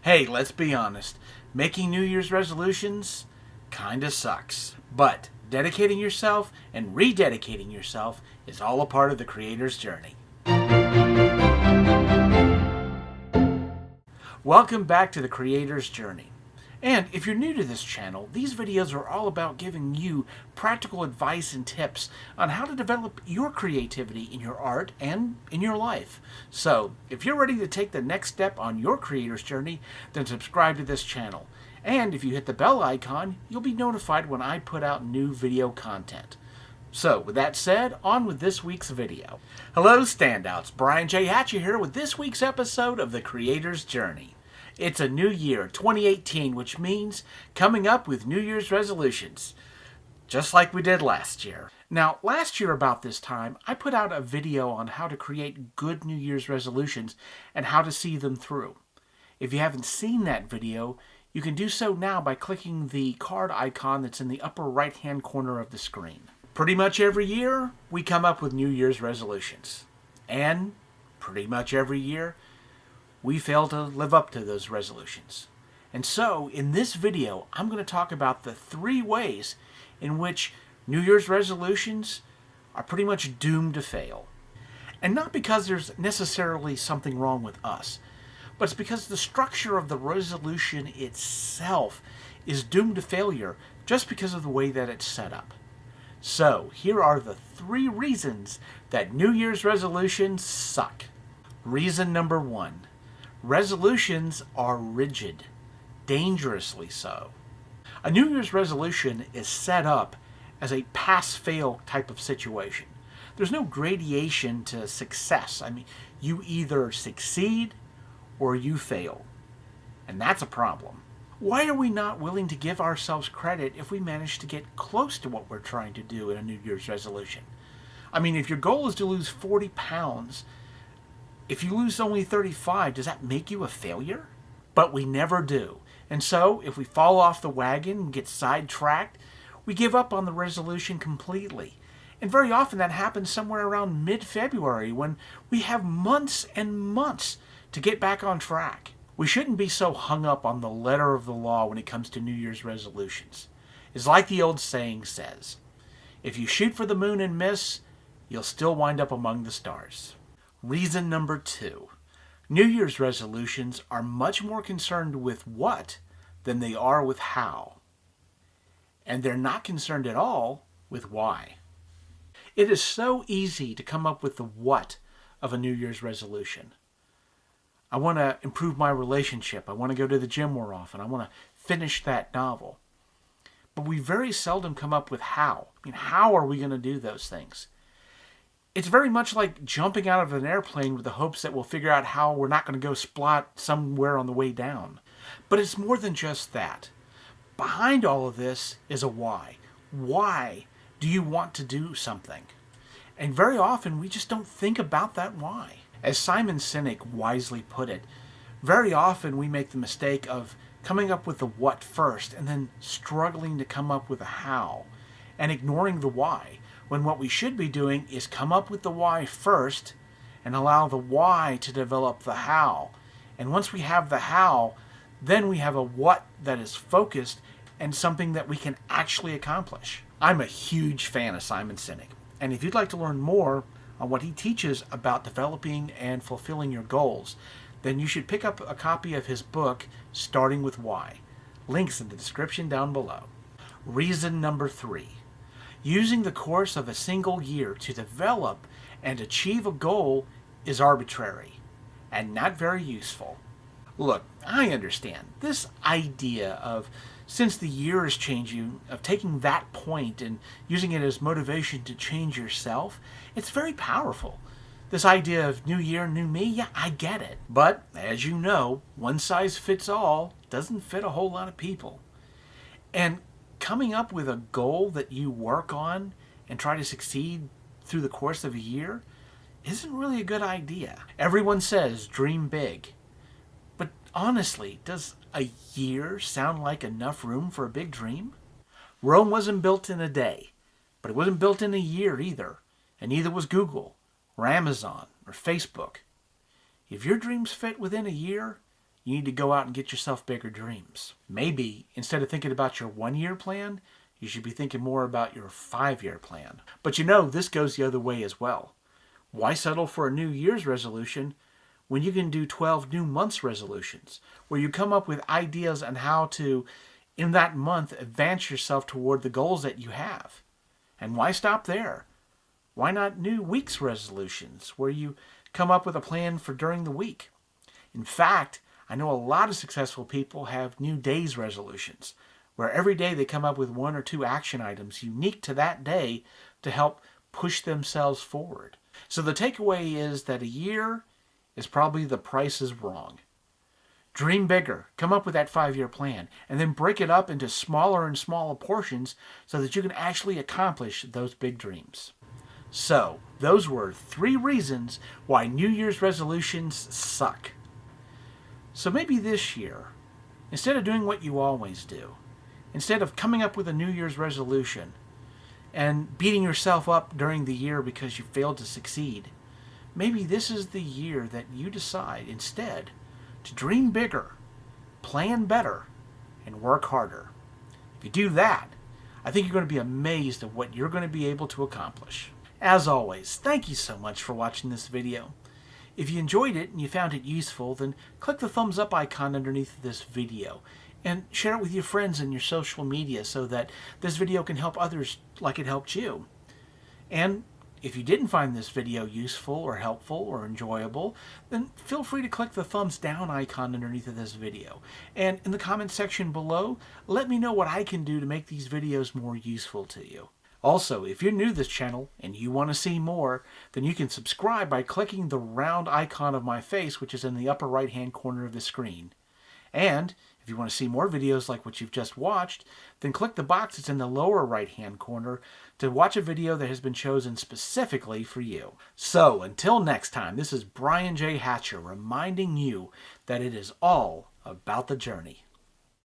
Hey, let's be honest. Making New Year's resolutions kinda sucks. But dedicating yourself and rededicating yourself is all a part of the creator's journey. Welcome back to the creator's journey. And if you're new to this channel, these videos are all about giving you practical advice and tips on how to develop your creativity in your art and in your life. So, if you're ready to take the next step on your creator's journey, then subscribe to this channel. And if you hit the bell icon, you'll be notified when I put out new video content. So, with that said, on with this week's video. Hello standouts, Brian J. Hatcher here with this week's episode of The Creator's Journey. It's a new year, 2018, which means coming up with New Year's resolutions, just like we did last year. Now, last year about this time, I put out a video on how to create good New Year's resolutions and how to see them through. If you haven't seen that video, you can do so now by clicking the card icon that's in the upper right-hand corner of the screen. Pretty much every year, we come up with New Year's resolutions. And pretty much every year, we fail to live up to those resolutions. And so, in this video, I'm going to talk about the 3 ways in which New Year's resolutions are pretty much doomed to fail. And not because there's necessarily something wrong with us, but it's because the structure of the resolution itself is doomed to failure just because of the way that it's set up. So, here are the 3 reasons that New Year's resolutions suck. Reason number 1. Resolutions are rigid, dangerously so. A New Year's resolution is set up as a pass-fail type of situation. There's no gradation to success. I mean, you either succeed or you fail. And that's a problem. Why are we not willing to give ourselves credit if we manage to get close to what we're trying to do in a New Year's resolution? I mean, if your goal is to lose 40 pounds, if you lose only 35, does that make you a failure? But we never do. And so, if we fall off the wagon and get sidetracked, we give up on the resolution completely. And very often that happens somewhere around mid-February when we have months and months to get back on track. We shouldn't be so hung up on the letter of the law when it comes to New Year's resolutions. It's like the old saying says, if you shoot for the moon and miss, you'll still wind up among the stars. Reason number 2. New Year's resolutions are much more concerned with what than they are with how. And they're not concerned at all with why. It is so easy to come up with the what of a New Year's resolution. I want to improve my relationship. I want to go to the gym more often. I want to finish that novel. But we very seldom come up with how. I mean, how are we going to do those things? It's very much like jumping out of an airplane with the hopes that we'll figure out how we're not going to go splot somewhere on the way down. But it's more than just that. Behind all of this is a why. Why do you want to do something? And very often we just don't think about that why. As Simon Sinek wisely put it, very often we make the mistake of coming up with the what first and then struggling to come up with a how and ignoring the why, when what we should be doing is come up with the why first and allow the why to develop the how. And once we have the how, then we have a what that is focused and something that we can actually accomplish. I'm a huge fan of Simon Sinek, and if you'd like to learn more on what he teaches about developing and fulfilling your goals, then you should pick up a copy of his book, Starting with Why. Links in the description down below. Reason number 3. Using the course of a single year to develop and achieve a goal is arbitrary and not very useful. Look, I understand this idea of, since the year is changing, of taking that point and using it as motivation to change yourself. It's very powerful. This idea of new year, new me, yeah, I get it. But, as you know, one size fits all doesn't fit a whole lot of people. And coming up with a goal that you work on and try to succeed through the course of a year isn't really a good idea. Everyone says dream big. But honestly, does a year sound like enough room for a big dream? Rome wasn't built in a day, but it wasn't built in a year either. And neither was Google or Amazon or Facebook. If your dreams fit within a year, you need to go out and get yourself bigger dreams. Maybe instead of thinking about your 1-year plan, you should be thinking more about your 5-year plan. But you know, this goes the other way as well. Why settle for a New Year's resolution when you can do 12 new month's resolutions, where you come up with ideas on how to, in that month, advance yourself toward the goals that you have? And why stop there? Why not new week's resolutions, where you come up with a plan for during the week? In fact, I know a lot of successful people have new days resolutions, where every day they come up with 1 or 2 action items unique to that day to help push themselves forward. So the takeaway is that a year is probably the price is wrong. Dream bigger, come up with that 5-year plan, and then break it up into smaller and smaller portions so that you can actually accomplish those big dreams. So, those were 3 reasons why New Year's resolutions suck. So maybe this year, instead of doing what you always do, instead of coming up with a New Year's resolution and beating yourself up during the year because you failed to succeed, maybe this is the year that you decide instead to dream bigger, plan better, and work harder. If you do that, I think you're going to be amazed at what you're going to be able to accomplish. As always, thank you so much for watching this video. If you enjoyed it and you found it useful, then click the thumbs up icon underneath this video and share it with your friends in your social media so that this video can help others like it helped you. And if you didn't find this video useful or helpful or enjoyable, then feel free to click the thumbs down icon underneath of this video. And in the comment section below, let me know what I can do to make these videos more useful to you. Also, if you're new to this channel and you want to see more, then you can subscribe by clicking the round icon of my face, which is in the upper right hand corner of the screen. And if you want to see more videos like what you've just watched, then click the box that's in the lower right hand corner to watch a video that has been chosen specifically for you. So until next time, this is Brian J. Hatcher reminding you that it is all about the journey.